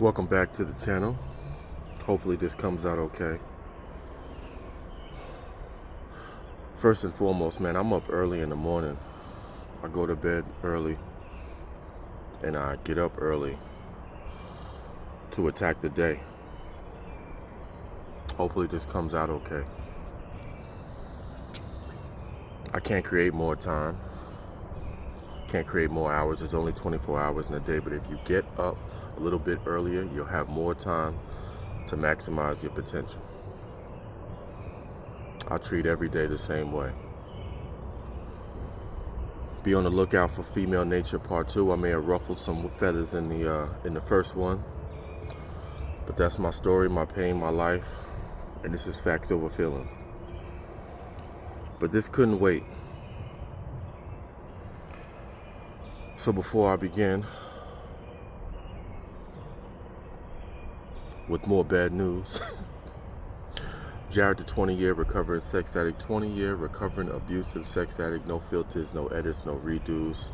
Welcome back to the channel. Hopefully this comes out okay. First and foremost, man, I'm up early in the morning. I go to bed early and I get up early to attack the day. Hopefully this comes out okay. I can't create more time. Can't create more hours. There's only 24 hours in a day, but if you get up a little bit earlier, you'll have more time to maximize your potential. I treat every day the same way. Be on the lookout for Female Nature Part 2. I may have ruffled some feathers in the first one, but that's my story, my pain, my life, and this is Facts Over Feelings. But this couldn't wait. So before I begin with more bad news, Jared, the 20-year recovering sex addict, 20-year recovering abusive sex addict, no filters, no edits, no redos.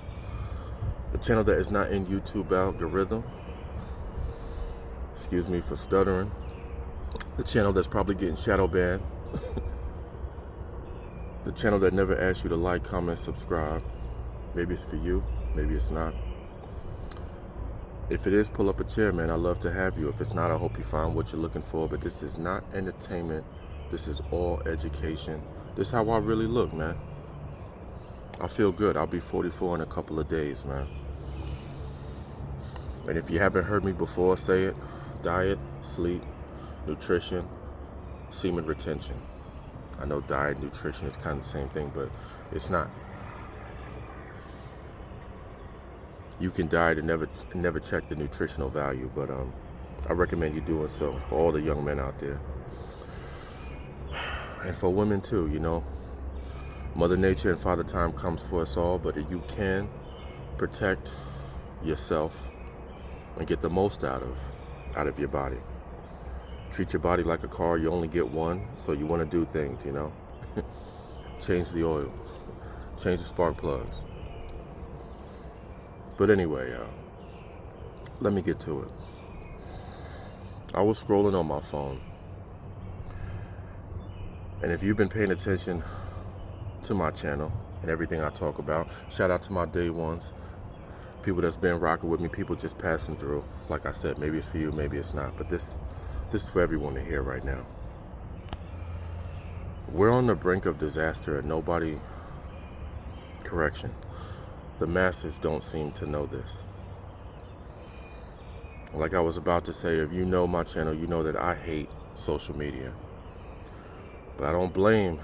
The channel that is not in YouTube algorithm, excuse me for stuttering. The channel that's probably getting shadow banned. The channel that never asks you to like, comment, subscribe. Maybe it's for you, maybe it's not. If it is, pull up a chair, man. I'd love to have you. If it's not, I hope you find what you're looking for. But this is not entertainment. This is all education. This is how I really look, man. I feel good. I'll be 44 in a couple of days, man. And if you haven't heard me before, say it. Diet, sleep, nutrition, semen retention. I know diet and nutrition is kind of the same thing, but it's not. You can diet and never check the nutritional value, but I recommend you doing so for all the young men out there. And for women too, you know. Mother Nature and Father Time comes for us all, but you can protect yourself and get the most out of your body. Treat your body like a car. You only get one, so you want to do things, you know. Change the oil, change the spark plugs. But anyway, let me get to it. I was scrolling on my phone, and if you've been paying attention to my channel and everything I talk about, shout out to my day ones, people that's been rocking with me, people just passing through. Like I said, maybe it's for you, maybe it's not, but this is for everyone to hear right now. We're on the brink of disaster and the masses don't seem to know this. Like I was about to say, if you know my channel, you know that I hate social media. But I don't blame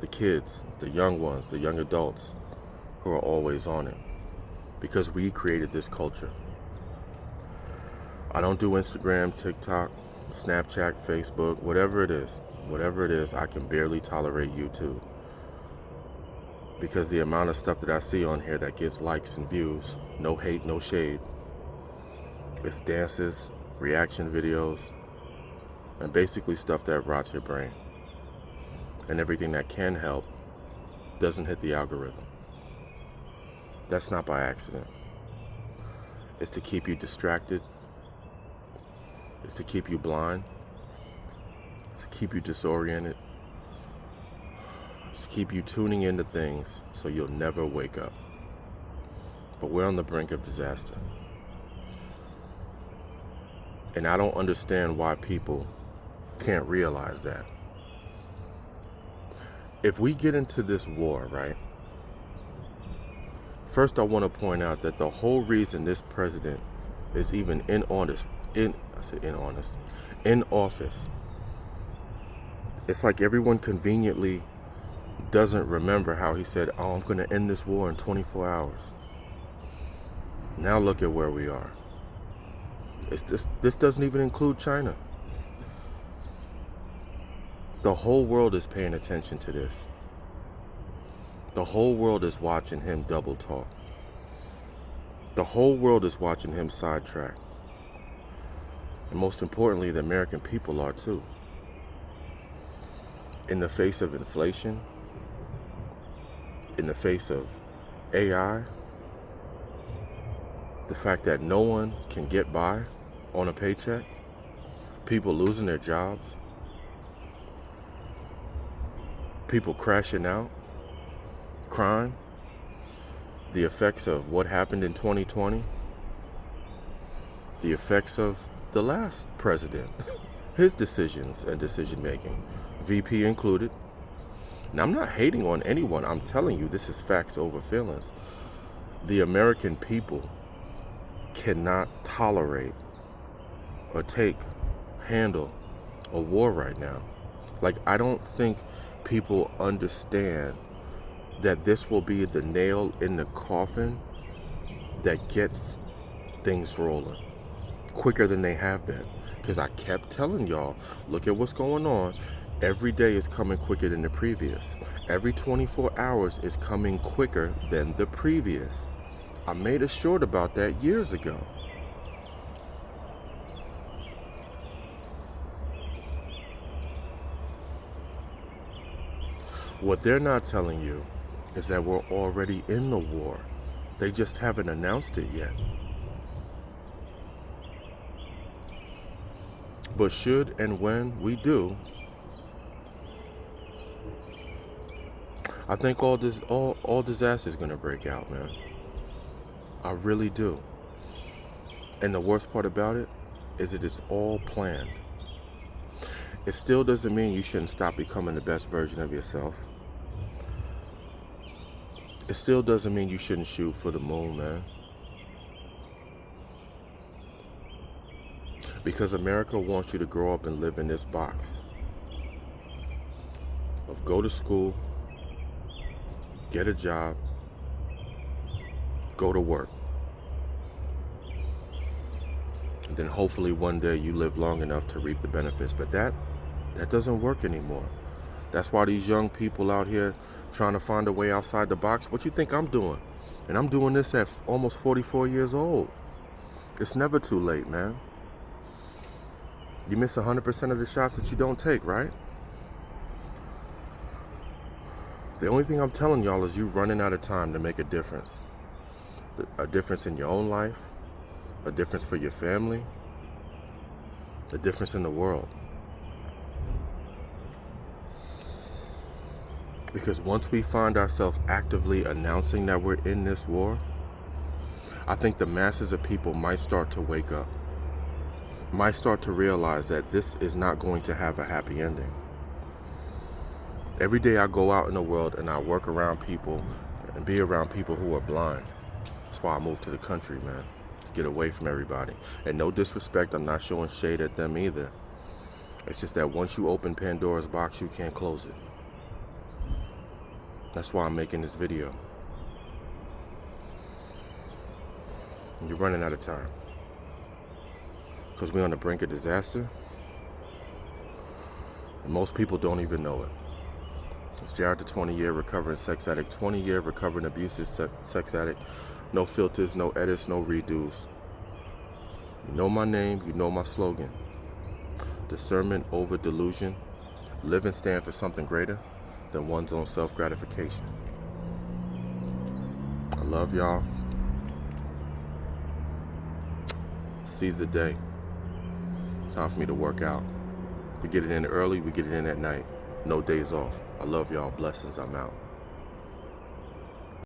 the kids, the young ones, the young adults who are always on it, because we created this culture. I don't do Instagram, TikTok, Snapchat, Facebook, whatever it is, I can barely tolerate YouTube. Because the amount of stuff that I see on here that gets likes and views, no hate, no shade, it's dances, reaction videos, and basically stuff that rots your brain. And everything that can help doesn't hit the algorithm. That's not by accident. It's to keep you distracted. It's to keep you blind. It's to keep you disoriented. It's to keep you tuning into things so you'll never wake up. But we're on the brink of disaster. And I don't understand why people can't realize that. If we get into this war, right? First, I want to point out that the whole reason this president is even in office, it's like everyone conveniently doesn't remember how he said, oh, I'm going to end this war in 24 hours. Now look at where we are. This doesn't even include China. The whole world is paying attention to this. The whole world is watching him double talk. The whole world is watching him sidetrack. And most importantly, the American people are too. In the face of inflation, in the face of AI, the fact that no one can get by on a paycheck, people losing their jobs, people crashing out, crime, the effects of what happened in 2020, the effects of the last president, his decisions and decision making, VP included. Now, I'm not hating on anyone. I'm telling you, this is facts over feelings. The American people cannot tolerate or handle a war right now. Like, I don't think people understand that this will be the nail in the coffin that gets things rolling quicker than they have been. Because I kept telling y'all, look at what's going on. Every day is coming quicker than the previous. Every 24 hours is coming quicker than the previous. I made a short about that years ago. What they're not telling you is that we're already in the war. They just haven't announced it yet. But should and when we do, I think all disaster is going to break out, man. I really do. And the worst part about it is that it's all planned. It still doesn't mean you shouldn't stop becoming the best version of yourself. It still doesn't mean you shouldn't shoot for the moon, man. Because America wants you to grow up and live in this box of go to school, get a job, go to work. And then hopefully one day you live long enough to reap the benefits. But that doesn't work anymore. That's why these young people out here trying to find a way outside the box. What you think I'm doing? And I'm doing this at almost 44 years old. It's never too late, man. You miss 100% of the shots that you don't take, right? The only thing I'm telling y'all is you running out of time to make a difference. A difference in your own life, a difference for your family, a difference in the world. Because once we find ourselves actively announcing that we're in this war, I think the masses of people might start to wake up, might start to realize that this is not going to have a happy ending. Every day I go out in the world and I work around people and be around people who are blind. That's why I moved to the country, man, to get away from everybody. And no disrespect, I'm not showing shade at them either. It's just that once you open Pandora's box, you can't close it. That's why I'm making this video. You're running out of time. Because we're on the brink of disaster. And most people don't even know it. It's Jared, the 20-year recovering sex addict, 20-year recovering abusive sex addict. No filters, no edits, no redos. You know my name, you know my slogan. Discernment over delusion. Live and stand for something greater than one's own self-gratification. I love y'all. Seize the day. Time for me to work out. We get it in early, we get it in at night. No days off. I love y'all. Blessings. I'm out.